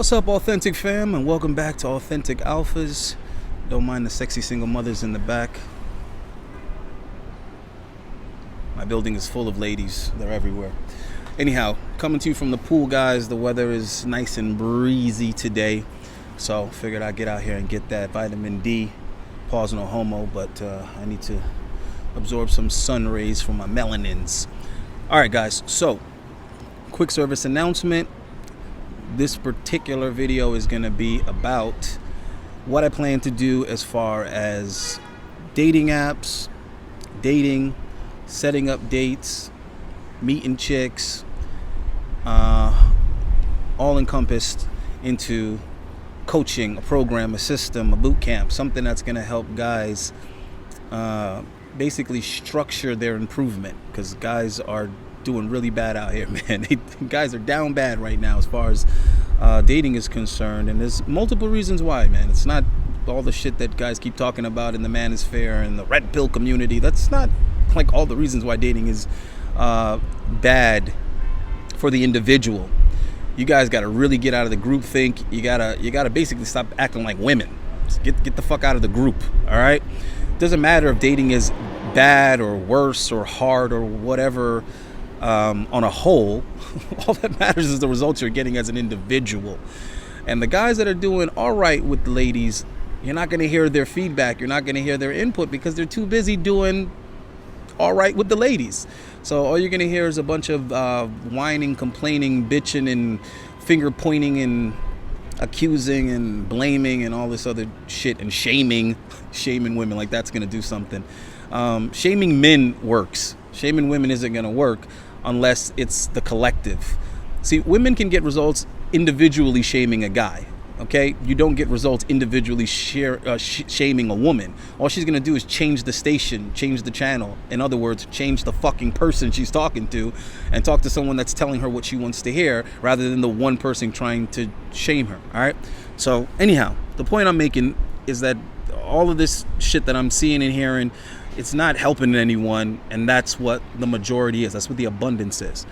What's up, Authentic fam, and welcome back to Authentic Alphas. Don't mind the sexy single mothers in the back. My building is full of ladies. They're everywhere. Anyhow, coming to you from the pool, guys. The weather is nice and breezy today, so figured I'd get out here and get that vitamin D. Pause, no homo, but I need to absorb some sun rays for my melanins. All right, guys, so quick service announcement. This particular video is going to be about what I plan to do as far as dating apps, dating, setting up dates, meeting chicks, all encompassed into coaching, a program, a system, a boot camp, something that's going to help guys basically structure their improvement, because guys are doing really bad out here, man. Guys are down bad right now as far as dating is concerned, and there's multiple reasons why, man. It's not all the shit that guys keep talking about in the manosphere and the red pill community. That's not like all the reasons why dating is bad for the individual. You guys got to really get out of the group think. You gotta basically stop acting like women. Just get the fuck out of the group. All right. Doesn't matter if dating is bad or worse or hard or whatever. On a whole, all that matters is the results you're getting as an individual. And the guys that are doing all right with the ladies, you're not going to hear their feedback. You're not going to hear their input because they're too busy doing all right with the ladies. So all you're going to hear is a bunch of whining, complaining, bitching, and finger pointing and accusing and blaming and all this other shit, and shaming women like that's going to do something. Shaming men works. Shaming women isn't going to work unless it's the collective. See, women can get results individually shaming a guy, okay? You don't get results individually shaming a woman. All she's going to do is change the station, change the channel. In other words, change the fucking person she's talking to, and talk to someone that's telling her what she wants to hear rather than the one person trying to shame her, all right? So anyhow, the point I'm making is that all of this shit that I'm seeing and hearing, it's not helping anyone, and that's what the majority is. That's what the abundance is.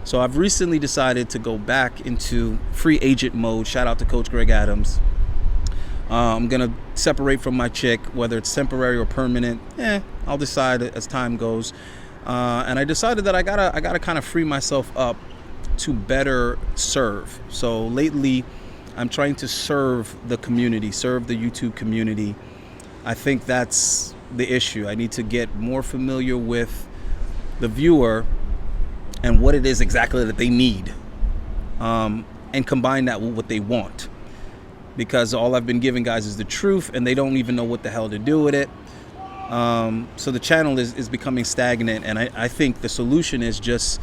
So I've recently decided to go back into free agent mode. Shout out to Coach Greg Adams. I'm gonna separate from my chick, whether it's temporary or permanent. I'll decide as time goes. And I decided that I gotta kind of free myself up to better serve. So lately, I'm trying to serve the community, serve the YouTube community. I think that's the issue. I need to get more familiar with the viewer and what it is exactly that they need, and combine that with what they want, because all I've been giving guys is the truth and they don't even know what the hell to do with it. So the channel is becoming stagnant, and I think the solution is just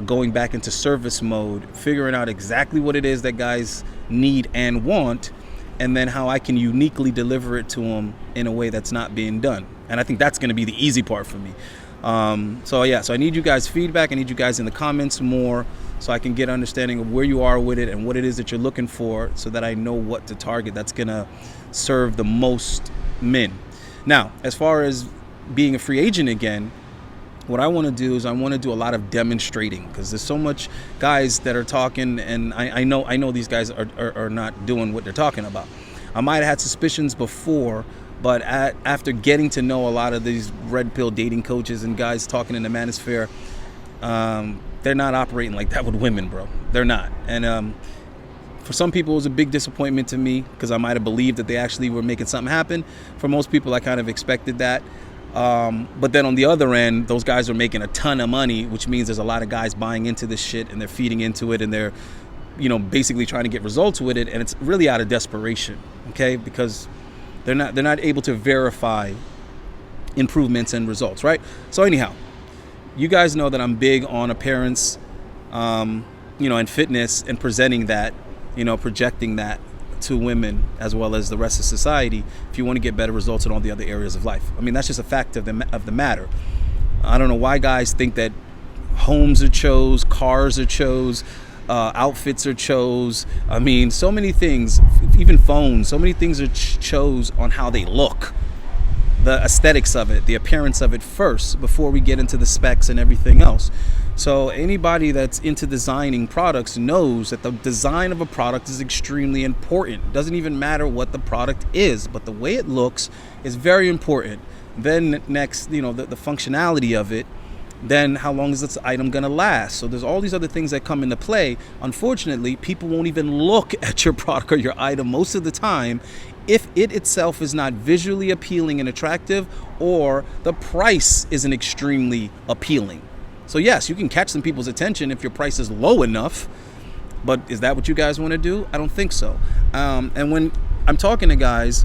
going back into service mode, figuring out exactly what it is that guys need and want, and then how I can uniquely deliver it to them in a way that's not being done. And I think that's going to be the easy part for me. So I need you guys' feedback. I need you guys in the comments more, so I can get understanding of where you are with it and what it is that you're looking for, so that I know what to target that's going to serve the most men. Now, as far as being a free agent again, what I want to do is I want to do a lot of demonstrating, because there's so much guys that are talking, and I know these guys are not doing what they're talking about. I might have had suspicions before, but after getting to know a lot of these red pill dating coaches and guys talking in the manosphere, they're not operating like that with women, bro. They're not. And for some people, it was a big disappointment to me, because I might have believed that they actually were making something happen. For most people, I kind of expected that. But then on the other end, those guys are making a ton of money, which means there's a lot of guys buying into this shit, and they're feeding into it, and they're, basically trying to get results with it. And it's really out of desperation, okay? Because they're not able to verify improvements and results, right? So anyhow, you guys know that I'm big on appearance, and fitness, and presenting that, projecting that to women as well as the rest of society, if you want to get better results in all the other areas of life. I mean, that's just a fact of the matter. I don't know why guys think that homes are chose, cars are chose, outfits are chose. I mean, so many things, even phones, so many things are chose on how they look, the aesthetics of it, the appearance of it first, before we get into the specs and everything else. So anybody that's into designing products knows that the design of a product is extremely important. It doesn't even matter what the product is, but the way it looks is very important. Then next, the functionality of it. Then how long is this item going to last? So there's all these other things that come into play. Unfortunately, people won't even look at your product or your item most of the time if it itself is not visually appealing and attractive, or the price isn't extremely appealing. So yes, you can catch some people's attention if your price is low enough, but is that what you guys want to do? I don't think so. And when I'm talking to guys,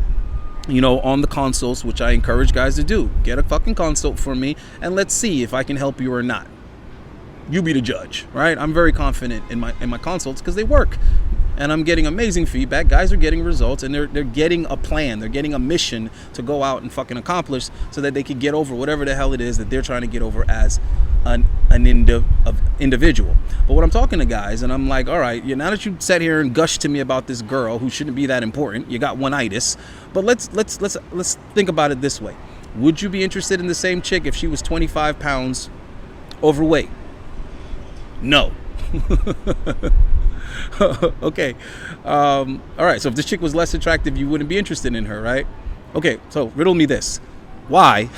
on the consults, which I encourage guys to do, get a fucking consult for me and let's see if I can help you or not. You be the judge, right? I'm very confident in my consults because they work. And I'm getting amazing feedback. Guys are getting results, and they're getting a plan. They're getting a mission to go out and fucking accomplish so that they can get over whatever the hell it is that they're trying to get over as an individual. But when I'm talking to guys and I'm like, all right, now that you sat here and gushed to me about this girl who shouldn't be that important, you got one-itis, but let's think about it this way. Would you be interested in the same chick if she was 25 pounds overweight? No. Okay. All right. So if this chick was less attractive, you wouldn't be interested in her, right? Okay. So riddle me this. Why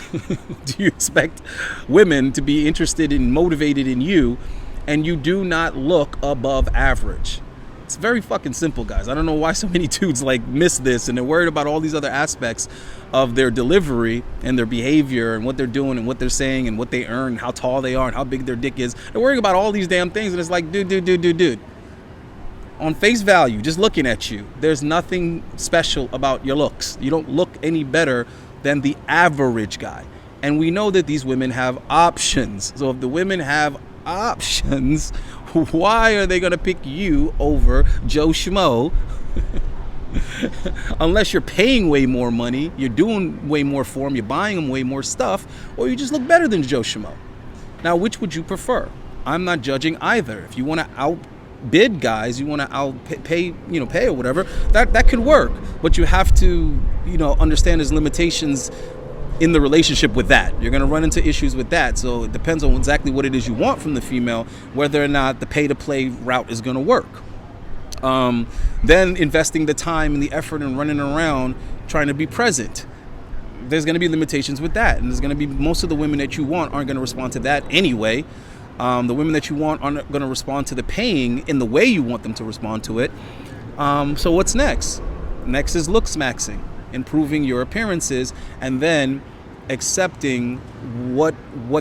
do you expect women to be interested and motivated in you and you do not look above average? It's very fucking simple, guys. I don't know why so many dudes miss this, and they're worried about all these other aspects of their delivery and their behavior and what they're doing and what they're saying and what they earn, and how tall they are and how big their dick is. They're worrying about all these damn things, and it's like, dude. On face value, just looking at you, there's nothing special about your looks. You don't look any better than the average guy. And we know that these women have options. So if the women have options, why are they going to pick you over Joe Schmo? Unless you're paying way more money, you're doing way more for them, you're buying them way more stuff, or you just look better than Joe Schmo. Now, which would you prefer? I'm not judging either. If you want to outbid guys, you want to outpay, pay or whatever, that could work. But you have to, understand there's limitations in the relationship with that. You're going to run into issues with that. So it depends on exactly what it is you want from the female, whether or not the pay-to-play route is going to work. Then investing the time and the effort and running around trying to be present. There's going to be limitations with that. And there's going to be most of the women that you want aren't going to respond to that anyway. The women that you want aren't going to respond to the paying in the way you want them to respond to it. So what's next? Next is looks maxing, improving your appearances, and then accepting what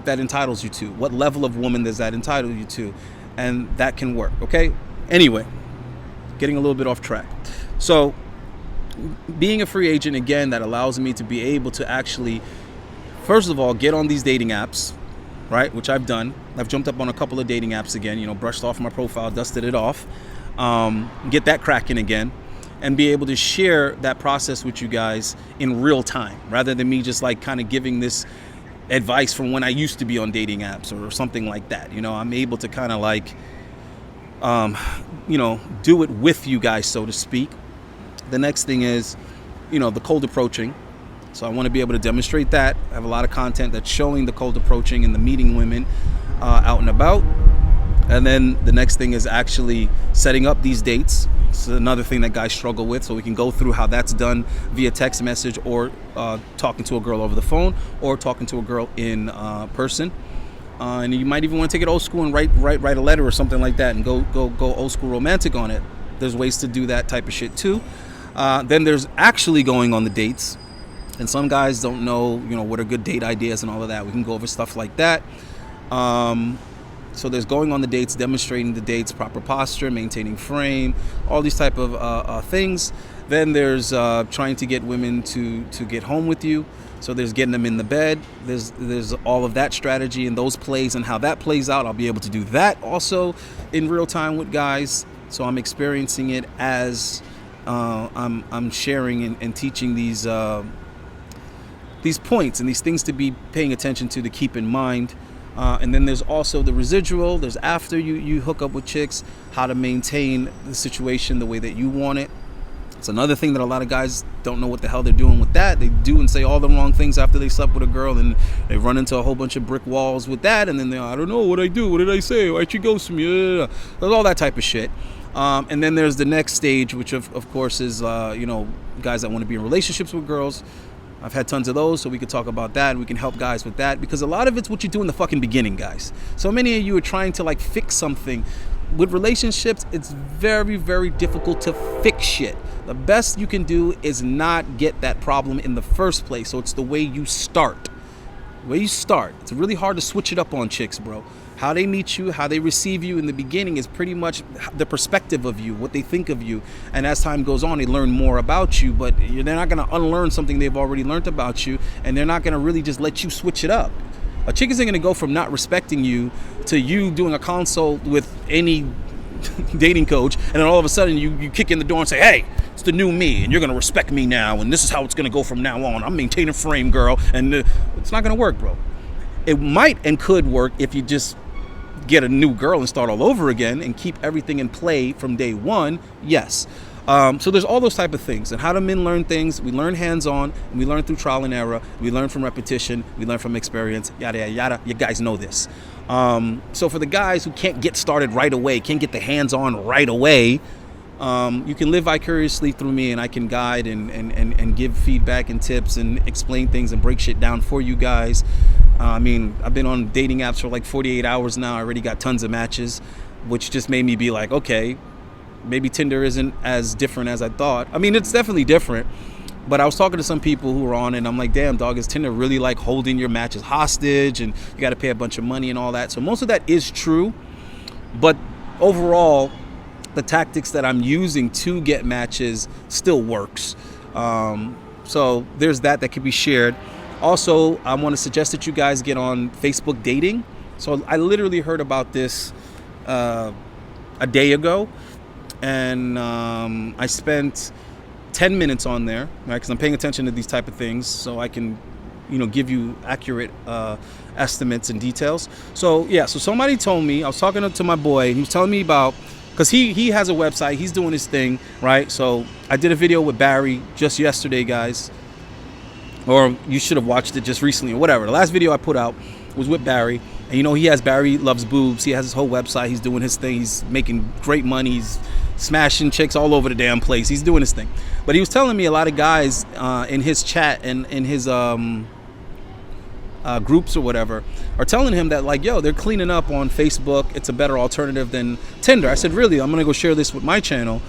that entitles you to. What level of woman does that entitle you to? And that can work, okay? Anyway, getting a little bit off track. So being a free agent, again, that allows me to be able to actually, first of all, get on these dating apps, right? Which I've done. I've jumped up on a couple of dating apps again, brushed off my profile, dusted it off, get that cracking again, and be able to share that process with you guys in real time, rather than me just kind of giving this advice from when I used to be on dating apps or something like that. I'm able to kind of do it with you guys, so to speak. The next thing is, the cold approaching. So I want to be able to demonstrate that. I have a lot of content that's showing the cold approaching and the meeting women out and about. And then the next thing is actually setting up these dates. It's another thing that guys struggle with. So we can go through how that's done via text message, or talking to a girl over the phone, or talking to a girl in person. And you might even want to take it old school and write a letter or something like that, and go old school romantic on it. There's ways to do that type of shit too. Then there's actually going on the dates. And some guys don't know, what are good date ideas and all of that. We can go over stuff like that. So there's going on the dates, demonstrating the dates, proper posture, maintaining frame, all these type of things. Then there's trying to get women to get home with you. So there's getting them in the bed. There's all of that strategy and those plays and how that plays out. I'll be able to do that also in real time with guys. So I'm experiencing it as I'm sharing and teaching these points and these things to be paying attention to keep in mind. And then there's also the residual. There's after you hook up with chicks, how to maintain the situation the way that you want it. It's another thing that a lot of guys don't know what the hell they're doing with that. They do and say all the wrong things after they slept with a girl, and they run into a whole bunch of brick walls with that, and then I don't know what I do, what did I say, why'd she ghost me? There's all that type of shit. And then there's the next stage, which of course is guys that want to be in relationships with girls. I've had tons of those, so we could talk about that. We can help guys with that, because a lot of it's what you do in the fucking beginning, guys. So many of you are trying to like fix something. With relationships, it's very, very difficult to fix shit. The best you can do is not get that problem in the first place. So it's the way you start. The way you start. It's really hard to switch it up on chicks, bro. How they meet you, how they receive you in the beginning is pretty much the perspective of you, what they think of you. And as time goes on, they learn more about you, but they're not going to unlearn something they've already learned about you, and they're not going to really just let you switch it up. A chick isn't going to go from not respecting you to you doing a consult with any dating coach, and then all of a sudden you kick in the door and say, hey, it's the new me, and you're going to respect me now, and this is how it's going to go from now on. I'm maintaining frame, girl. And it's not going to work, bro. It might and could work if you just get a new girl and start all over again and keep everything in play from day one. Yes. So there's all those type of things. And how do men learn things? We learn hands-on, and we learn through trial and error. We learn from repetition. We learn from experience, yada, yada, yada. You guys know this. So for the guys who can't get started right away, can't get the hands-on right away, you can live vicariously through me, and I can guide and give feedback and tips and explain things and break shit down for you guys. I've been on dating apps for like 48 hours now. I already got tons of matches, which just made me be like, okay, maybe Tinder isn't as different as I thought. I mean, it's definitely different, but I was talking to some people who were on it, and I'm like, damn, dog, is Tinder really like holding your matches hostage, and you got to pay a bunch of money and all that? So most of that is true, but overall, the tactics that I'm using to get matches still works. So there's that can be shared. Also, I want to suggest that you guys get on Facebook dating. So I literally heard about this a day ago, and I spent 10 minutes on there, right? Because I'm paying attention to these type of things, so I can, give you accurate estimates and details. So yeah, so somebody told me, I was talking to my boy, he was telling me about, because he has a website, he's doing his thing, right? So I did a video with Barry just yesterday, guys. Or you should have watched it just recently or whatever. The last video I put out was with Barry. And he has Barry Loves Boobs. He has his whole website. He's doing his thing. He's making great money. He's smashing chicks all over the damn place. He's doing his thing. But he was telling me a lot of guys in his chat and in his groups or whatever are telling him that, like, yo, they're cleaning up on Facebook. It's a better alternative than Tinder. I said, really? I'm going to go share this with my channel.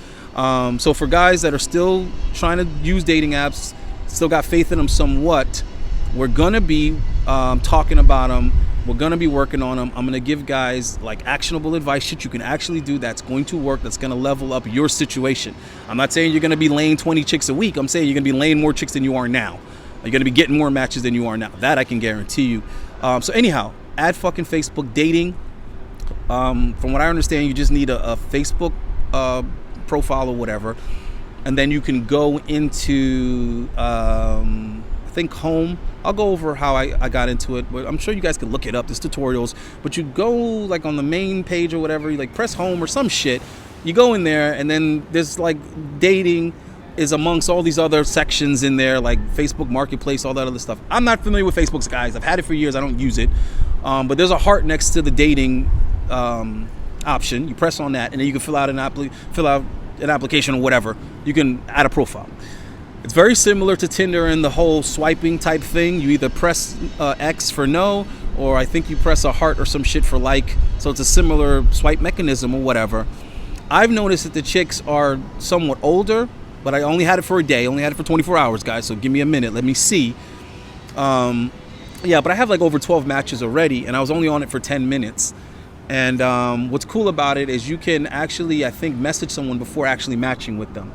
So for guys that are still trying to use dating apps, still got faith in them somewhat, we're gonna be talking about them. We're gonna be working on them. I'm gonna give guys like actionable advice, shit you can actually do that's going to work, that's gonna level up your situation. I'm not saying you're gonna be laying 20 chicks a week. I'm saying you're gonna be laying more chicks than you are now. You're gonna be getting more matches than you are now. That I can guarantee you. So anyhow, add fucking Facebook dating. From what I understand, you just need a Facebook profile or whatever. And then you can go into, I think, home. I'll go over how I got into it, but I'm sure you guys can look it up. There's tutorials. But you go like on the main page or whatever, you like press home or some shit. You go in there, and then there's like dating is amongst all these other sections in there, like Facebook Marketplace, all that other stuff. I'm not familiar with Facebook's, guys. I've had it for years. I don't use it. But there's a heart next to the dating option. You press on that, and then you can fill out an application or whatever. You can add a profile. It's very similar to Tinder in the whole swiping type thing. You either press X for no, or I think you press a heart or some shit for like. So it's a similar swipe mechanism or whatever. I've noticed that the chicks are somewhat older, but I only had it for a day. Only had it for 24 hours, guys. So give me a minute. Let me see. Yeah, but I have like over 12 matches already, and I was only on it for 10 minutes. And what's cool about it is you can actually, I think, message someone before actually matching with them.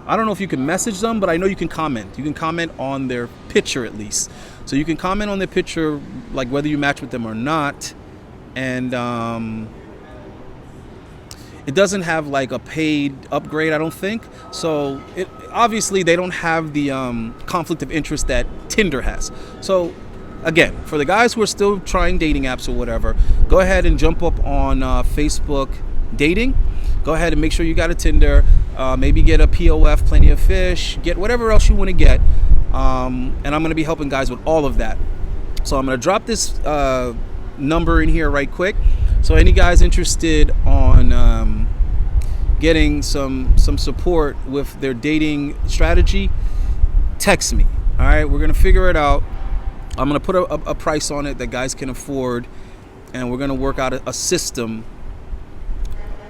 I don't know if you can message them, but I know you can comment. You can comment on their picture at least. So you can comment on their picture, like whether you match with them or not. And it doesn't have like a paid upgrade, I don't think. So obviously they don't have the conflict of interest that Tinder has. So again, for the guys who are still trying dating apps or whatever, go ahead and jump up on Facebook dating. Go ahead and make sure you got a Tinder. maybe get a POF, plenty of fish, get whatever else you want to get. And I'm going to be helping guys with all of that. So I'm going to drop this number in here right quick. So any guys interested on getting some support with their dating strategy, text me. All right, we're going to figure it out. I'm going to put a price on it that guys can afford, and we're going to work out a system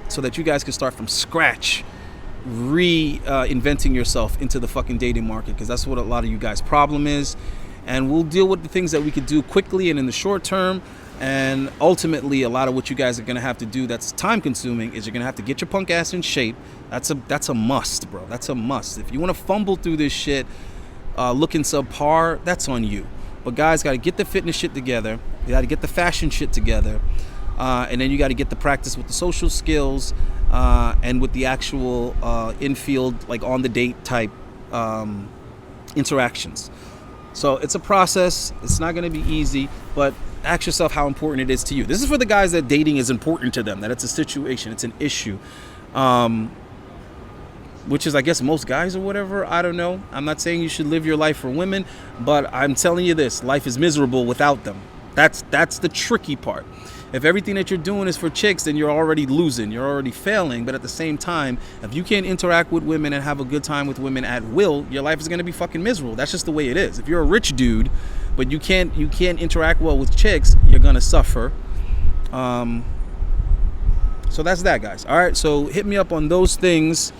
so that you guys can start from scratch, reinventing yourself into the fucking dating market, because that's what a lot of you guys' problem is. And we'll deal with the things that we could do quickly and in the short term. And ultimately, a lot of what you guys are going to have to do that's time consuming is you're going to have to get your punk ass in shape. That's a must, bro. That's a must. If you want to fumble through this shit looking subpar, that's on you. But guys got to get the fitness shit together. You got to get the fashion shit together. And then you got to get the practice with the social skills and with the actual infield, like on the date type interactions. So it's a process. It's not going to be easy, but ask yourself how important it is to you. This is for the guys that dating is important to them, that it's a situation, it's an issue, which is, I guess, most guys or whatever. I don't know. I'm not saying you should live your life for women, but I'm telling you this, life is miserable without them. That's the tricky part. If everything that you're doing is for chicks, then you're already losing. You're already failing. But at the same time, if you can't interact with women and have a good time with women at will, your life is going to be fucking miserable. That's just the way it is. If you're a rich dude, but you can't interact well with chicks, you're going to suffer. So that's that, guys. All right, so hit me up on those things.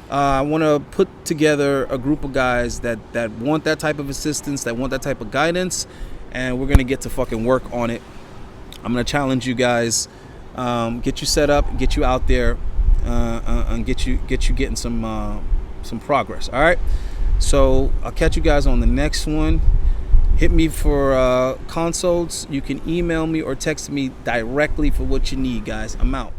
I want to put together a group of guys that want that type of assistance, that want that type of guidance, and we're going to get to fucking work on it. I'm going to challenge you guys, get you set up, get you out there, and get you getting some progress. All right. So I'll catch you guys on the next one. Hit me for consults. You can email me or text me directly for what you need, guys. I'm out.